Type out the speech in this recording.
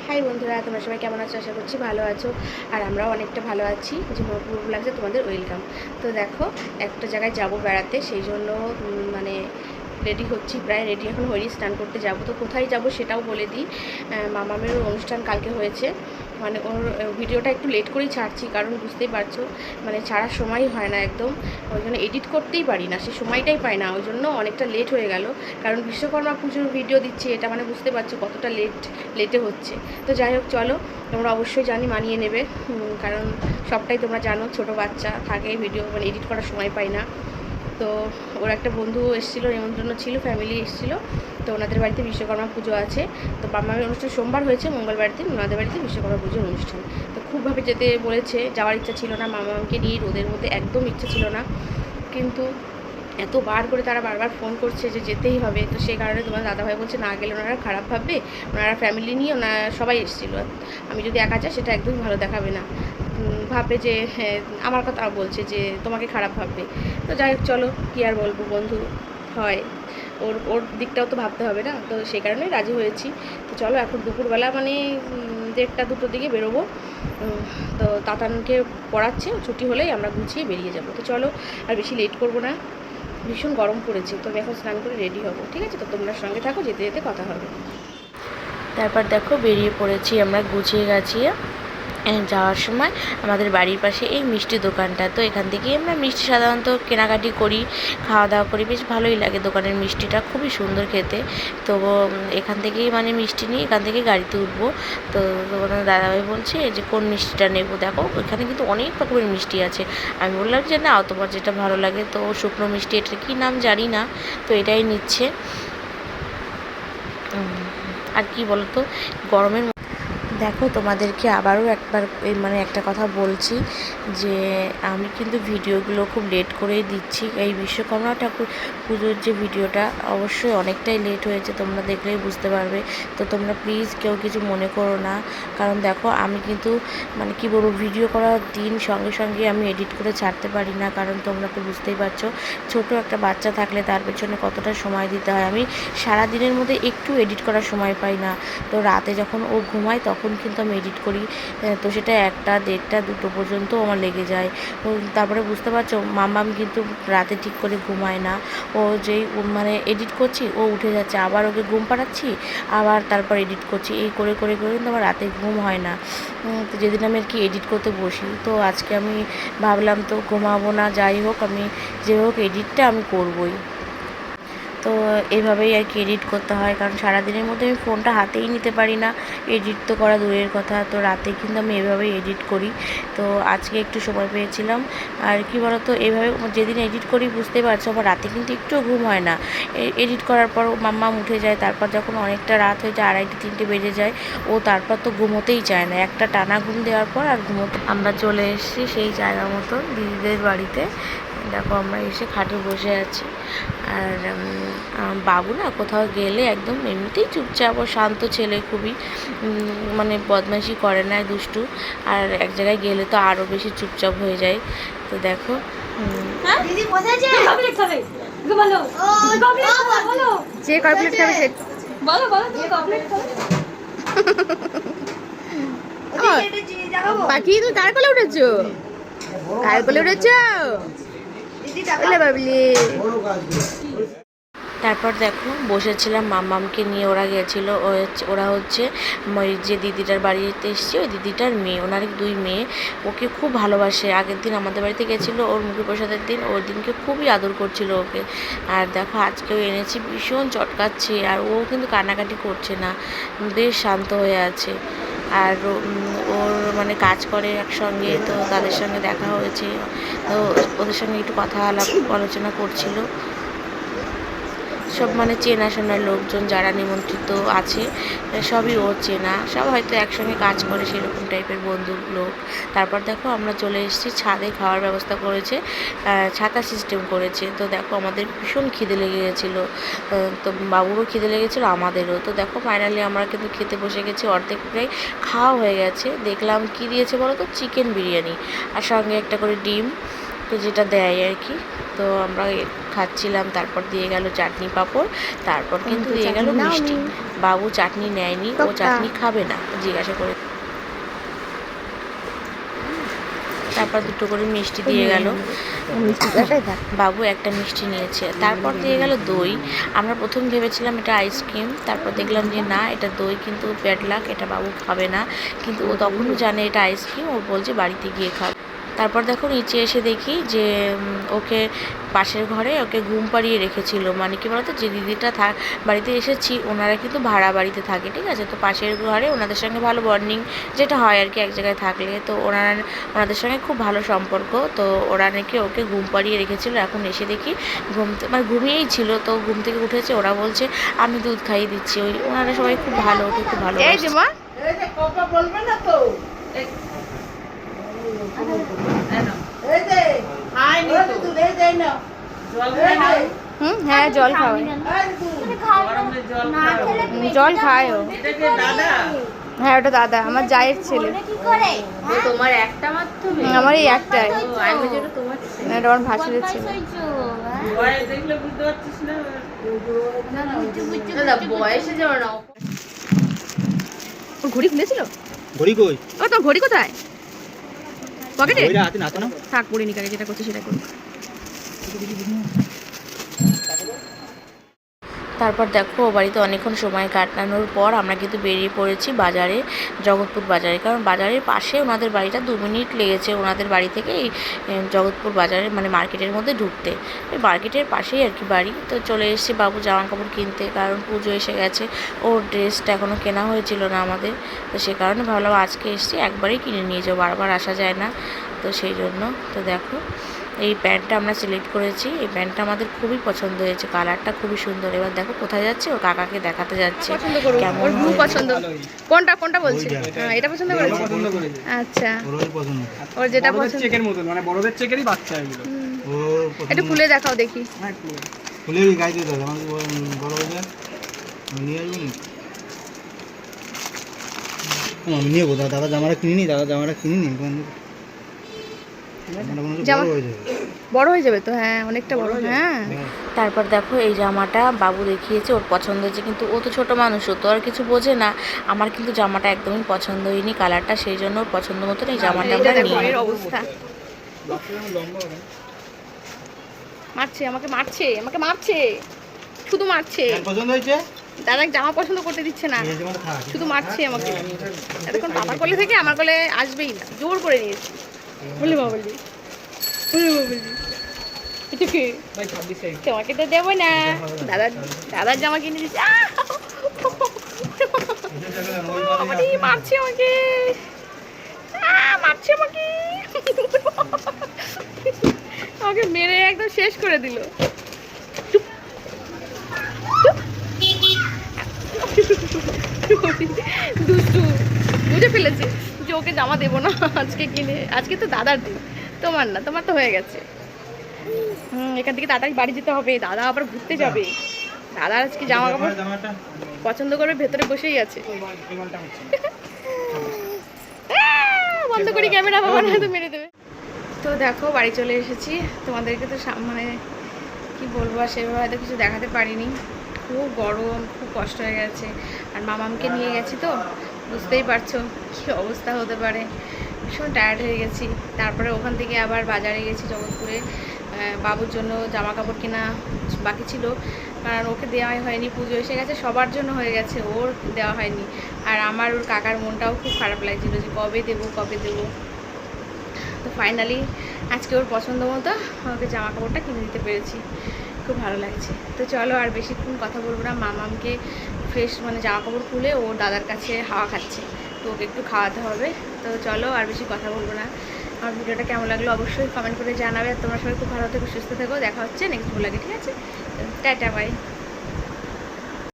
High বন্ধুরা, তোমরা সবাই কেমন আছো? আশা করছি ভালো আছো। আর আমরাও অনেকটা ভালো আছি। যে পুরো লাগছে তোমাদের ওয়েলকাম। তো দেখো, একটা জায়গায় যাব বেড়াতে, সেই জন্য মানে রেডি হচ্ছি, প্রায় রেডি এখন হয়নি, স্নান করতে যাব। তো কোথায় যাব সেটাও বলে দিই। মামামের অনুষ্ঠান কালকে হয়েছে, মানে ওর ভিডিওটা একটু লেট করেই ছাড়ছি, কারণ বুঝতেই পারছো মানে ছাড়ার সময় হয় না একদম। ওই জন্য এডিট করতেই পারি না, সেই সময়টাই পাই না, ওই জন্য অনেকটা লেট হয়ে গেল। কারণ বিশ্বকর্মা পুজোর ভিডিও দিচ্ছি, এটা মানে বুঝতে পারছো কতটা লেটে হচ্ছে। তো যাই হোক, চলো, তোমরা অবশ্যই জানি মানিয়ে নেবে, কারণ সবটাই তোমরা জানো, ছোট বাচ্চা থাকে, ভিডিও মানে এডিট করার সময় পাই না। তো ওর একটা বন্ধু এসেছিলো, নিমন্ত্রণ ছিল, ফ্যামিলি এসেছিলো। তো ওনাদের বাড়িতে বিশ্বকর্মা পুজো আছে। তো মামার অনুষ্ঠান সোমবার হয়েছে, মঙ্গলবার দিন ওনাদের বাড়িতে বিশ্বকর্মা পুজোর অনুষ্ঠান। তো খুবভাবে যেতে বলেছে, যাওয়ার ইচ্ছা ছিল না, মামাকে নিয়ে রোদের মধ্যে একদম ইচ্ছা ছিল না, কিন্তু এতবার করে তারা বারবার ফোন করছে যে যেতেই হবে। তো সেই কারণে তোমার দাদাভাই বলছে না গেলে ওনারা খারাপ ভাববে, ওনারা ফ্যামিলি নিয়ে ওনারা সবাই এসেছিলো, আমি যদি একা যাই সেটা একদমই ভালো দেখাবে না, ভাববে যে হ্যাঁ, আমার কথা বলছে যে তোমাকে খারাপ ভাববে। তো যাই হোক, চলো, কী আর বলবো, বন্ধু হয়, ওর ওর দিকটাও তো ভাবতে হবে না, তো সেই কারণেই রাজি হয়েছি। তো চলো, এখন দুপুরবেলা মানে 1টা-2টোর দিকে বেরোবো। তো তাতানকে পড়াচ্ছে, ছুটি হলেই আমরা গুছিয়ে বেরিয়ে যাবো। তো চলো, আর বেশি লেট করবো না, ভীষণ গরম পড়েছে। তো আমি এখন স্নান করে রেডি হব, ঠিক আছে? তো তোমরা সঙ্গে থাকো, যেতে যেতে কথা হবে। তারপর দেখো, বেরিয়ে পড়েছি আমরা গুছিয়ে গাছিয়ে। যাওয়ার সময় আমাদের বাড়ির পাশে এই মিষ্টি দোকানটা, তো এখান থেকেই আমরা মিষ্টি সাধারণত কেনাকাটি করি, খাওয়া দাওয়া করি, বেশ ভালোই লাগে। দোকানের মিষ্টিটা খুবই সুন্দর খেতে। তো এখান থেকেই মানে মিষ্টি নিয়ে এখান থেকে গাড়িতে উঠবো। তো তোমাদের দাদাভাই বলছে যে কোন মিষ্টিটা নেব। দেখো, এখানে কিন্তু অনেক রকমের মিষ্টি আছে। আমি বললাম যে না, তোমার যেটা ভালো লাগে। তো শুকনো মিষ্টি, এটার কী নাম জানি না, তো এটাই নিচ্ছে। আর কি বলতো, গরমের দেখো, তোমাদেরকে আবারও একবার মানে একটা কথা বলছি, যে আমি কিন্তু ভিডিওগুলো খুব লেট করেই দিচ্ছি। এই বিশ্বকর্মা ঠাকুর পুজোর যে ভিডিওটা, অবশ্যই অনেকটাই লেট হয়েছে, তোমরা দেখলেই বুঝতে পারবে। তো তোমরা প্লিজ কেউ কিছু মনে করো না, কারণ দেখো আমি কিন্তু মানে কি বলবো, ভিডিও করার দিন সঙ্গে সঙ্গে আমি এডিট করে ছাড়তে পারি না, কারণ তোমরা তো বুঝতেই পারছো ছোট একটা বাচ্চা থাকলে তার পেছনে কতটা সময় দিতে হয়। আমি সারা দিনের মধ্যে একটু এডিট করার সময় পাই না। তো রাতে যখন ও ঘুমায় তখন কিন্তু আমি এডিট করি, তো সেটা 1টা, 1:30, 2টো পর্যন্ত আমার লেগে যায়। তারপরে বুঝতে পারছো, মাম্মাম কিন্তু রাতে ঠিক করে ঘুমায় না। ও যেই মানে এডিট করছি, ও উঠে যাচ্ছে, আবার ওকে ঘুম পাড়াচ্ছি, আবার তারপর এডিট করছি, এই করে করে করে কিন্তু আমার রাতে ঘুম হয় না। তো যেদিন আমি আর কি এডিট করতে বসি, তো আজকে আমি ভাবলাম তো ঘুমাবো না, যাই হোক আমি যে হোক এডিটটা আমি করবই। তো এইভাবেই আর কি এডিট করতে হয়, কারণ সারাদিনের মধ্যে আমি ফোনটা হাতেই নিতে পারি না, এডিট তো করা দূরের কথা। তো রাতে কিন্তু আমি এভাবেই এডিট করি। তো আজকে একটু সময় পেয়েছিলাম। আর কি বলতো, এইভাবে যেদিন এডিট করি বুঝতেই পারছো, আমার রাতে কিন্তু একটুও ঘুম হয় না। এডিট করার পর মাম্মা উঠে যায়, তারপর যখন অনেকটা রাত হয়ে যায়, 2:30-3টে বেজে যায়, ও তারপর তো ঘুমোতেই চায় না। একটা টানা ঘুম দেওয়ার পর আর ঘুমোতে আমরা চলে এসেছি সেই জায়গা মতো দিদিদের বাড়িতে। দেখো, আমরা এসে খাটে বসে আছি। আর বাবু না কোথাও গেলে একদম এমনিতেই চুপচাপ, ও শান্ত ছেলে, খুবই মানে বদমাইশি করে না, দুষ্টু। আর এক জায়গায় গেলে তো আরও বেশি চুপচাপ হয়ে যায়। তো দেখো, যে কয় প্লেট খাবে সে পাখি। তুমি কার কোলে উঠেছো? কার কোলে উঠেছো? বাবলি। তারপর দেখো, বসেছিলাম মাম্মামকে নিয়ে, ওরা গেছিলো, ওরা হচ্ছে ওই যে দিদিটার বাড়িতে এসছে, ওই দিদিটার মেয়ে, ওনার 2 মেয়ে। ওকে খুব ভালোবাসে। আগের দিন আমাদের বাড়িতে গেছিলো, ওর মুখে প্রসাদের দিন, ওর দিনকে খুবই আদর করছিল ওকে। আর দেখো, আজকেও এনেছি, ভীষণ চটকাচ্ছে, আর ও কিন্তু কান্নাকাটি করছে না, বেশ শান্ত হয়ে আছে। আর ওর মানে কাজ করে একসঙ্গে, তো তাদের সঙ্গে দেখা হয়েছে, তো ওদের সঙ্গে একটু কথা আলোচনা করছিল। সব মানে চেনাশোনার লোকজন যারা নিমন্ত্রিত আছে, সবই ওর চেনা, সব হয়তো একসঙ্গে কাজ করে, সেরকম টাইপের বন্ধু লোক। তারপর দেখো, আমরা চলে এসেছি ছাদে, খাওয়ার ব্যবস্থা করেছে, ছাতা সিস্টেম করেছে। তো দেখো, আমাদের ভীষণ খিদে লেগে গেছিলো, তো বাবুরও খিদে লেগেছিলো, আমাদেরও। তো দেখো, ফাইনালি আমরা কিন্তু খেতে বসে গেছি, অর্ধেক প্রায় খাওয়া হয়ে গেছে। দেখলাম কি দিয়েছে বলো তো, চিকেন বিরিয়ানি, আর সঙ্গে একটা করে ডিম। তো যেটা দেয় আর কি। তো আমরা খাচ্ছিলাম, তারপর দিয়ে গেল চাটনি পাঁপড়, তারপর কিন্তু দিয়ে গেল মিষ্টি। বাবু চাটনি নেয়নি, ও চাটনি খাবে না জিজ্ঞাসা করে, তারপর দুটো করে মিষ্টি দিয়ে গেল। বাবু একটা মিষ্টি নিয়েছে, তারপর দিয়ে গেল দই। আমরা প্রথম ভেবেছিলাম এটা আইসক্রিম, তারপর দেখলাম যে না, এটা দই, কিন্তু ব্যাড লাক, এটা বাবু খাবে না। কিন্তু ও তখনও জানে এটা আইসক্রিম, ও বলছে বাড়িতে গিয়ে খাবে। তারপর দেখো নিচে এসে দেখি যে ওকে পাশের ঘরে ওকে ঘুম পাড়িয়ে রেখেছিল। মানে কি বলতো, যে দিদিটা বাড়িতে এসেছি, ওনারা কিন্তু ভাড়া বাড়িতে থাকে, ঠিক আছে। তো পাশের ঘরে ওনাদের সঙ্গে ভালো বন্ডিং যেটা হয় আর কি এক জায়গায় থাকলে, তো ওনাদের সঙ্গে খুব ভালো সম্পর্ক। তো ওরা নাকি ওকে ঘুম পাড়িয়ে রেখেছিল। এখন এসে দেখি মানে ঘুমিয়েই ছিল, তো ঘুম থেকে উঠেছে। ওরা বলছে আমি দুধ খাইয়ে দিচ্ছি। ওনারা সবাই খুব ভালো, ওকে খুব ভালো। হ্যাঁ, জল খাওয়ায়, জল খায় ও। হ্যাঁ, ওটা দাদা, আমার জায়ের ছেলে। তোমার একটা মাত্র? আমার এই একটাই, এটা আমার ভাসুরের ছেলে। বয়সে যাওয়া না, ঘড়ি খুলেছিল। ঘড়ি কই? ও তোর ঘড়ি কোথায়? পকেটে? ওইটা হাতে নাতো না। থাক, পড়িনি, কাকে যেটা করছে সেটা করুক। তারপর দেখো বাড়িতে অনেকক্ষণ সময় কাটানোর পর আমরা কিন্তু বেরিয়ে পড়েছি বাজারে, জগৎপুর বাজারে। কারণ বাজারের পাশে ওনাদের বাড়িটা, 2 মিনিট লেগেছে ওনাদের বাড়ি থেকে এই জগৎপুর বাজারে, মানে মার্কেটের মধ্যে ঢুকতে। ওই মার্কেটের পাশেই আর কি বাড়ি। তো চলে এসেছি বাবু জামা কাপড় কিনতে, কারণ পুজো এসে গেছে। ওর ড্রেসটা এখনও কেনা হয়েছিল না আমাদের, তো সে কারণে ভাবলাম আজকে এসেছি একবারেই কিনে নিয়ে যাবো, বারবার আসা যায় না, তো সেই জন্য। তো দেখো এই প্যান্টটা আমরা সিলেক্ট করেছি। এই প্যান্টটা আমাদের খুবই পছন্দ হয়েছে, কালারটা খুবই সুন্দর। এবার দেখো কোথায় যাচ্ছে, ওর কাকাকে দেখাতে যাচ্ছে। কেমন ব্লু পছন্দ? কোনটা বলছে? হ্যাঁ, এটা পছন্দ করেছে। আচ্ছা, ওর যেটা পছন্দ, চেকের মতন, মানে বড়দের চেকেরই বাচ্চা এগুলো। একটু খুলে দেখাও দেখি। খুলে গাই দিয়ে দাও, আমাদের বড় হয়ে নিয়ে আসবো নি। আমি নিয়ে বোধ দাদা জামাটা কিনিনি, বড় হয়ে যাবে তো। হ্যাঁ, অনেকটা বড়। হ্যাঁ, তারপর দেখো এই জামাটা বাবু দেখিয়েছে, ওর পছন্দ হয়েছে, কিন্তু ও তো ছোট মানুষ, ও তো আর কিছু বোঝে না। আমার কিন্তু জামাটা একদমই পছন্দ হয়নি, কালারটা, সেই জন্য ওর পছন্দ মতন এই জামাটা আমরা নিই। অবস্থা আমাকে মারছে, শুধু মারছে। পছন্দ হয়েছে, দাদা জামা পছন্দ করতে দিচ্ছে না, শুধু মারছে আমাকে। এতক্ষণ বাবার কোলে থেকে আমার কোলে আসবেই না, জোর করে নিয়েছি। বলে বাবলি, এটা কি? তোমাকে তো দেবো না। দাদার জামা কিনে দিচ্ছে। মারছে আমাকে, আমাকে মেরে একদম শেষ করে দিল। দুষ্টু বুঝে ফেলেছে যে ওকে জামা দেবো না আজকে কিনে। আজকে তো দাদার দিন, তোমার না, তোমার তো হয়ে গেছে। এখান থেকে তাড়াতাড়ি বাড়ি যেতে হবে, দাদা আবার ঘুরতে যাবে। দাদা আজকে জামা কাপড় পছন্দ করবে, ভেতরে বসেই আছে। বন্ধ করি ক্যামেরা, বাবা না তো মেরে দেবে। তো দেখো বাড়ি চলে এসেছি। তোমাদেরকে তো মানে কি বলবো, আর সেভাবে হয়তো কিছু দেখাতে পারিনি। খুব গরম, খুব কষ্ট হয়ে গেছে। আর মামামকে নিয়ে গেছি, তো বুঝতেই পারছো কী অবস্থা হতে পারে। ভীষণ টায়ার্ড হয়ে গেছি। তারপরে ওখান থেকে আবার বাজারে গেছি জগৎপুরে, বাবুর জন্য জামা কাপড় কেনা বাকি ছিল, কারণ ওকে দেওয়াই হয়নি। পুজো এসে গেছে, সবার জন্য হয়ে গেছে, ওর দেওয়া হয়নি। আর আমার ওর কাকার মনটাও খুব খারাপ লাগছিল যে কবে দেবো। তো ফাইনালি আজকে ওর পছন্দ মতো ওকে জামা কাপড়টা কিনে দিতে পেরেছি, খুব ভালো লাগছে। তো চলো আর বেশিক্ষণ কথা বলবো না। মামামকে ফ্রেশ মানে জামা কাপড় খুলে ওর দাদার কাছে হাওয়া খাচ্ছে, তো ওকে একটু খাওয়াতে হবে। তো চলো আর বেশি কথা বলবো না। আমার ভিডিওটা কেমন লাগলো অবশ্যই কমেন্ট করে জানাবে। আর তোমরা সবাই খুব ভালো থেকো, সুস্থ থেকো। দেখা হচ্ছে নেক্সট ব্লগে, ঠিক আছে? Tata, by.